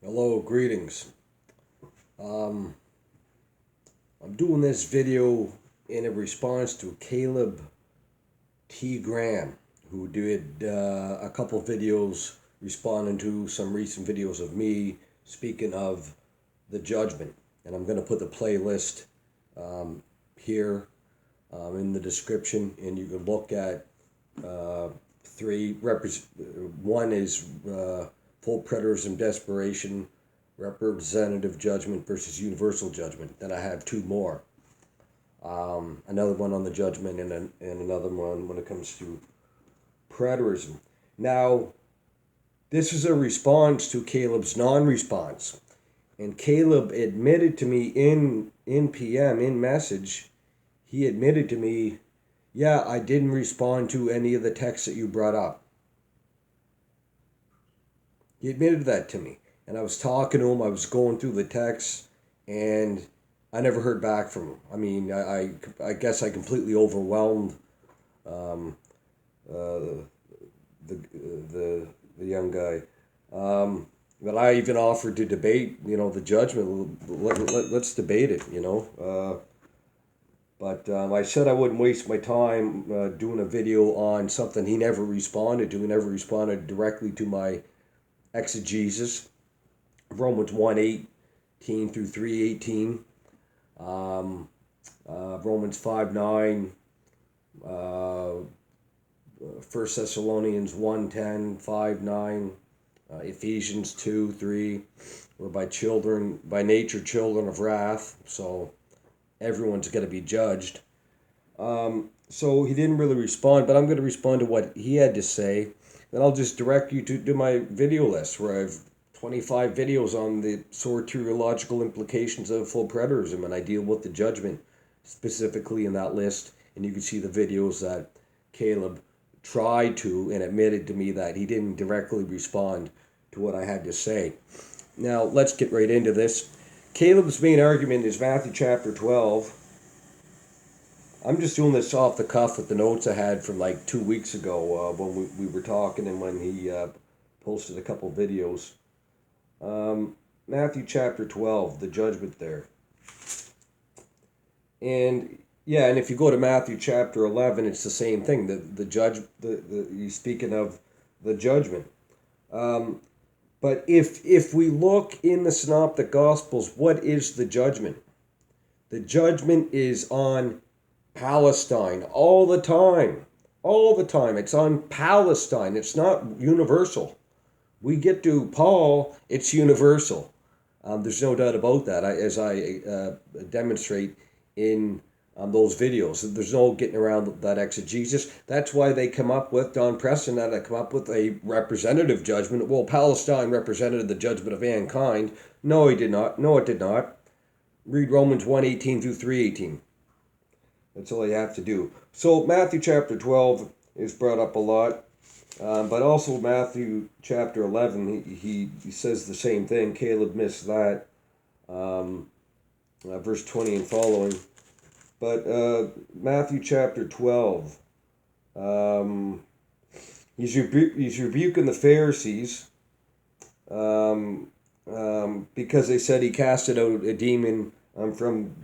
Hello, greetings. Um, I'm doing this video in a response to Caleb T. Graham, who did a couple videos responding to some recent videos of me speaking of the judgment. And I'm going to put the playlist here in the description, and you can look at three. One is full preterism, desperation, representative judgment versus universal judgment. Then I have two more. Another one on the judgment and another one when it comes to preterism. Now, this is a response to Caleb's non-response. And Caleb admitted to me in PM, in message, he admitted to me, yeah, I didn't respond to any of the texts that you brought up. He admitted that to me. And I was talking to him, I was going through the texts, and I never heard back from him. I mean, I guess I completely overwhelmed the young guy. But I even offered to debate, the judgment. Let's debate it, But I said I wouldn't waste my time doing a video on something he never responded to. He never responded directly to my exegesis. Romans 1:18 through 3:18. Romans 5:9. 1 Thessalonians 1:10, 5:9. Ephesians 2:3. We're by nature children of wrath, so everyone's going to be judged. So he didn't really respond, but I'm going to respond to what he had to say. Then I'll just direct you to my video list where I've 25 videos on the soteriological implications of full preterism, and I deal with the judgment specifically in that list. And you can see the videos that Caleb tried to and admitted to me that he didn't directly respond to what I had to say. Now, let's get right into this. Caleb's main argument is Matthew chapter 12. I'm just doing this off the cuff with the notes I had from like 2 weeks ago when we were talking and when he posted a couple videos. Matthew chapter 12, the judgment there. And yeah, and if you go to Matthew chapter 11, it's the same thing. He's speaking of the judgment. But if we look in the Synoptic Gospels, what is the judgment? The judgment is on Palestine all the time. All the time. It's on Palestine. It's not universal. We get to Paul, it's universal. There's no doubt about that, as I demonstrate in those videos. There's no getting around that exegesis. That's why they come up with, Don Preston, that they come up with a representative judgment. Well, Palestine represented the judgment of mankind. No, he did not. No, it did not. Read Romans 1:18 through 3:18. That's all you have to do. So Matthew chapter 12 is brought up a lot. But also Matthew chapter 11, he says the same thing. Caleb missed that. Verse 20 and following. But Matthew chapter 12, he's rebuking the Pharisees because they said he casted out a demon from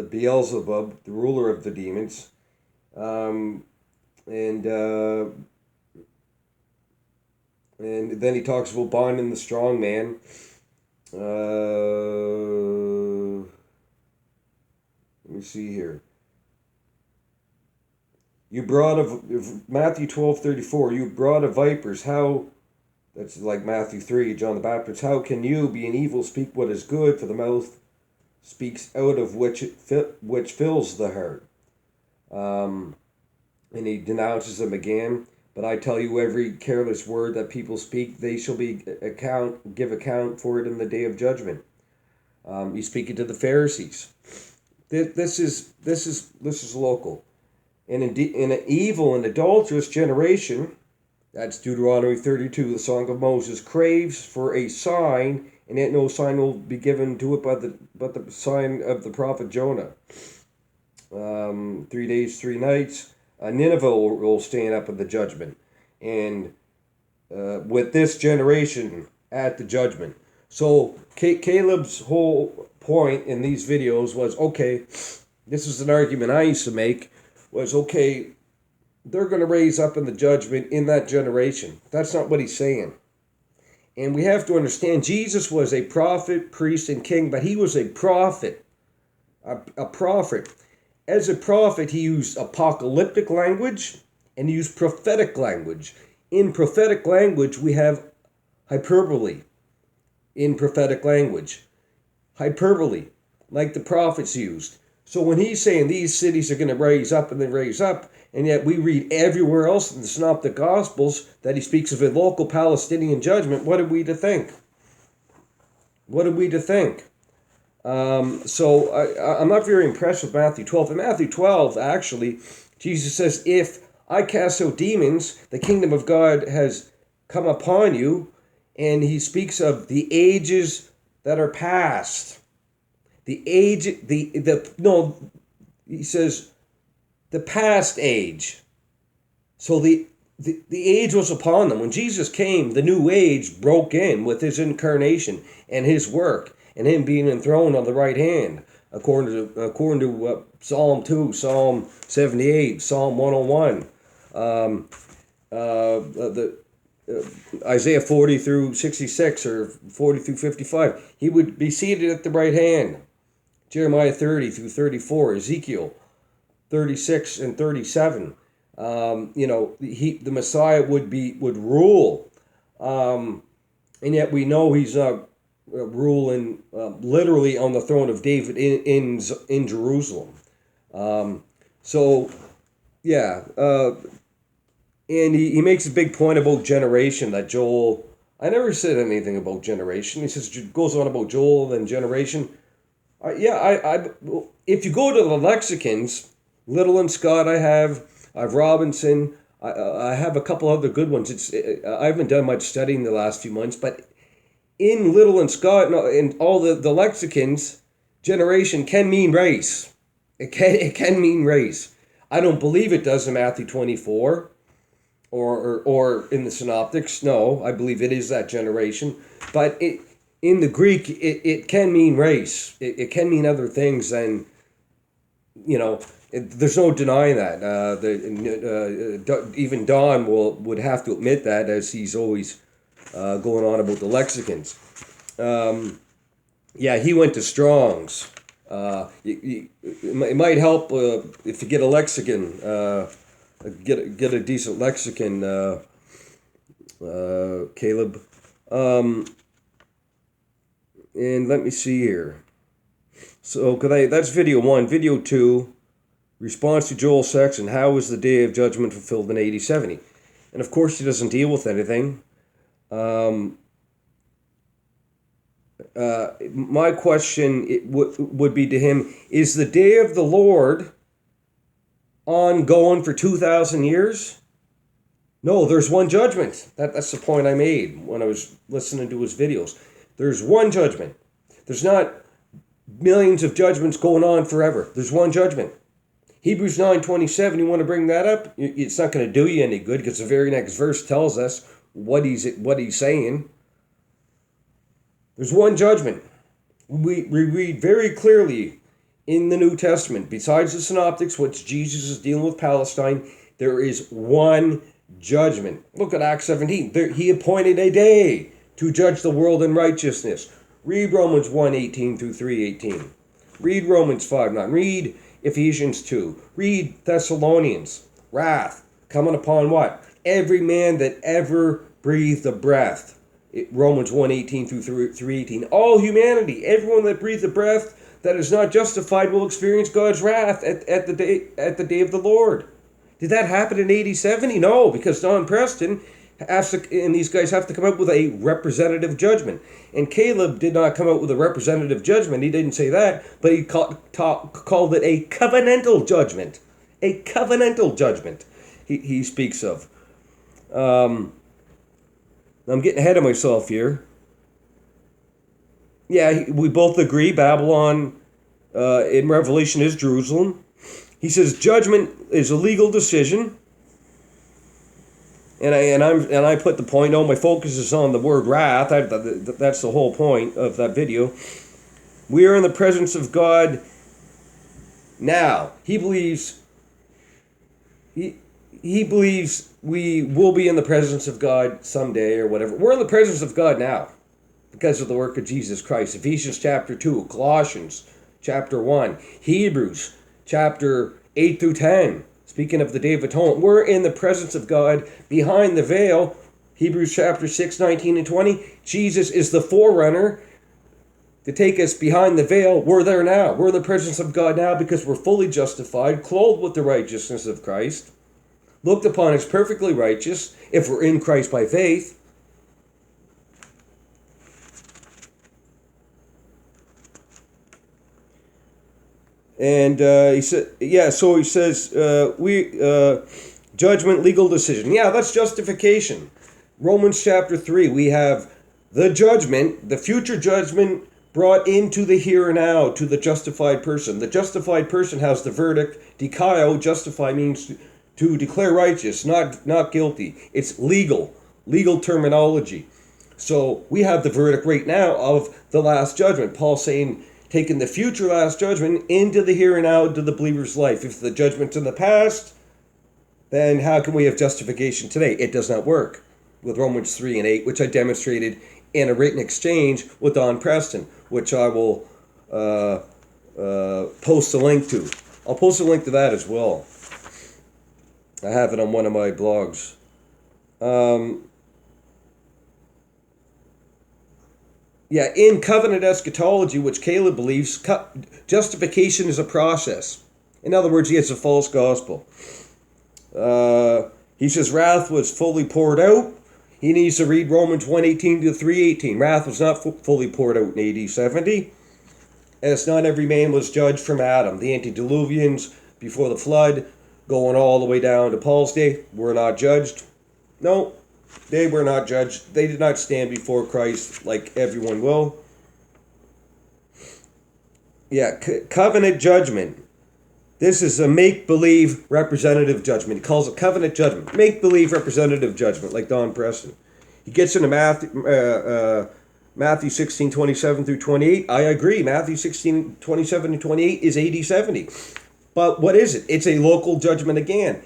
Beelzebub, the ruler of the demons. And then he talks about binding the strong man. Let me see here. You brought of Matthew 12:34. You brought of vipers. How? That's like Matthew 3. John the Baptist. How can you, being evil, speak what is good? For the mouth speaks out of which fills the heart. And he denounces them again. But I tell you, every careless word that people speak, they shall give account for it in the day of judgment. He's speaking to the Pharisees. This is local. And in an evil and adulterous generation, that's Deuteronomy 32, the Song of Moses, craves for a sign, and yet no sign will be given to it but the sign of the prophet Jonah. 3 days, 3 nights. Nineveh will stand up at the judgment. And with this generation at the judgment. So Caleb's whole point in these videos was, okay, this is an argument I used to make, was, okay, they're going to raise up in the judgment in that generation. That's not what he's saying. And we have to understand, Jesus was a prophet, priest, and king, but he was a prophet. A prophet. As a prophet, he used apocalyptic language and he used prophetic language. In prophetic language, we have hyperbole. In prophetic language, hyperbole, like the prophets used. So when he's saying these cities are going to raise up and then raise up, and yet we read everywhere else in the Synoptic Gospels that he speaks of a local Palestinian judgment, what are we to think? What are we to think? I'm not very impressed with Matthew 12. In Matthew 12, actually, Jesus says, if I cast out demons, the kingdom of God has come upon you. And he speaks of the ages that are past. He says the past age. So the age was upon them. When Jesus came, the new age broke in with his incarnation and his work and him being enthroned on the right hand, according to Psalm 2, Psalm 78, Psalm 101, Isaiah 40 through 66 or 40 through 55. He would be seated at the right hand. Jeremiah 30 through 34, Ezekiel 36 and 37. The Messiah would rule, and yet we know he's not ruling literally on the throne of David in Jerusalem. And he makes a big point about generation, that Joel... I never said anything about generation. He goes on about Joel and generation. If you go to the lexicons, Little and Scott I've Robinson, I have a couple other good ones. I haven't done much studying the last few months, but in Little and Scott, in all the lexicons, generation can mean race. It can mean race. I don't believe it does in Matthew 24. Or in the Synoptics. No, I believe it is that generation. But in the Greek, it can mean race. It can mean other things than, there's no denying that. Even Don would have to admit that, as he's always going on about the lexicons. He went to Strong's. It might help if you get a lexicon. Get a decent lexicon, Caleb. And let me see here. So that's video 1. Video 2, response to Joel Sexton, how is the day of judgment fulfilled in AD 70? And of course he doesn't deal with anything. My question would be to him, is the day of the Lord ongoing for 2,000 years? No, there's one judgment. That's the point I made when I was listening to his videos. There's one judgment. There's not millions of judgments going on forever. There's one judgment. Hebrews 9:27, you want to bring that up? It's not going to do you any good, because the very next verse tells us what he's saying. There's one judgment. We read very clearly in the New Testament, besides the Synoptics, which Jesus is dealing with Palestine, there is one judgment. Look at Acts 17. He appointed a day to judge the world in righteousness. Read Romans 1:18 through 3:18. Read Romans 5:9. Read Ephesians 2. Read Thessalonians. Wrath coming upon what? Every man that ever breathed a breath. Romans 1:18 through 3:18. All humanity, everyone that breathes a breath that is not justified will experience God's wrath at the day of the Lord. Did that happen in AD 70? No, because Don Preston and these guys have to come up with a representative judgment. And Caleb did not come out with a representative judgment. He didn't say that, but he called it a covenantal judgment. A covenantal judgment he speaks of. I'm getting ahead of myself here. Yeah, we both agree Babylon in Revelation is Jerusalem. He says judgment is a legal decision. And I put the point. Oh, my focus is on the word wrath. That's the whole point of that video. We are in the presence of God now. He believes we will be in the presence of God someday or whatever. We're in the presence of God now because of the work of Jesus Christ. Ephesians chapter 2, Colossians chapter 1, Hebrews chapter 8 through 10. Speaking of the Day of Atonement, we're in the presence of God behind the veil. Hebrews chapter 6, 19 and 20. Jesus is the forerunner to take us behind the veil. We're there now. We're in the presence of God now because we're fully justified, clothed with the righteousness of Christ, looked upon as perfectly righteous if we're in Christ by faith. And he said, yeah, so he says, judgment, legal decision. Yeah, that's justification. Romans chapter 3, we have the judgment, the future judgment brought into the here and now to the justified person. The justified person has the verdict. Dikaio, justify means to declare righteous, not guilty. It's legal terminology. So we have the verdict right now of the last judgment. Paul saying, taking the future last judgment into the here and now, into the believer's life. If the judgment's in the past, then how can we have justification today? It does not work with Romans 3 and 8, which I demonstrated in a written exchange with Don Preston, which I will post a link to. I'll post a link to that as well. I have it on one of my blogs. Yeah, in covenant eschatology, which Caleb believes, justification is a process. In other words, he has a false gospel. He says wrath was fully poured out. He needs to read Romans 1:18 to 3:18. Wrath was not fully poured out in AD 70. As not every man was judged from Adam. The antediluvians before the flood, going all the way down to Paul's day, were not judged. No. They were not judged. They did not stand before Christ like everyone will. Yeah, covenant judgment. This is a make-believe representative judgment. He calls it covenant judgment. Make-believe representative judgment, like Don Preston. He gets into Matthew 16, 27 through 28. I agree. Matthew 16, 27 and 28 is AD 70. But what is it? It's a local judgment again.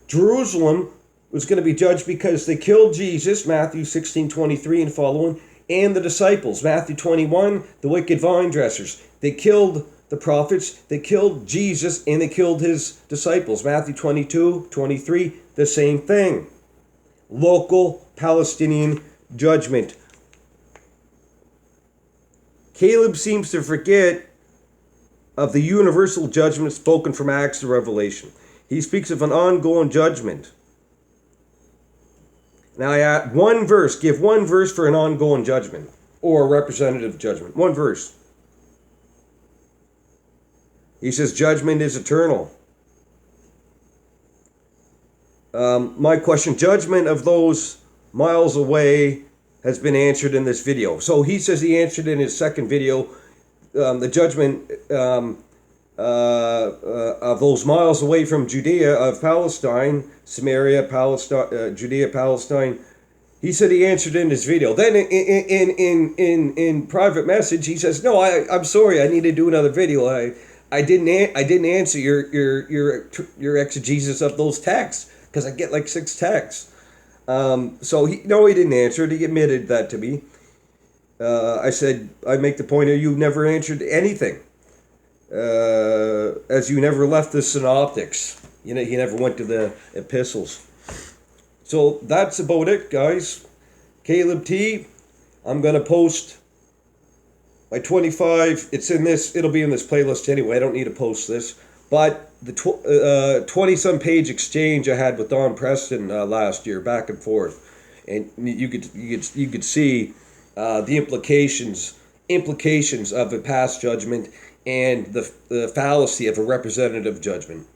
Jerusalem was going to be judged because they killed Jesus, Matthew 16, 23 and following, and the disciples, Matthew 21, the wicked vine dressers. They killed the prophets, they killed Jesus, and they killed his disciples, Matthew 22, 23, the same thing. Local Palestinian judgment. Caleb seems to forget of the universal judgment spoken from Acts to Revelation. He speaks of an ongoing judgment. Now I add one verse. Give one verse for an ongoing judgment or a representative judgment. One verse. He says judgment is eternal. My question, judgment of those miles away has been answered in this video. So he says he answered in his second video the judgment of those miles away from Judea, of Palestine, Samaria, Palestine, Judea, Palestine. He said he answered in his video. Then in private message, he says, "No, I'm sorry. I need to do another video. I didn't answer your exegesis of those texts because I get like 6 texts." So he didn't answer it. He admitted that to me. I said, I make the point of you never answered anything. As you never left the synoptics. You never went to the epistles. So that's about it, guys. Caleb T. I'm going to post my 25. It'll be in this playlist anyway. I don't need to post this. But the 20-some page exchange I had with Don Preston last year, back and forth. And you could see the implications of a past judgment and the fallacy of a representative judgment.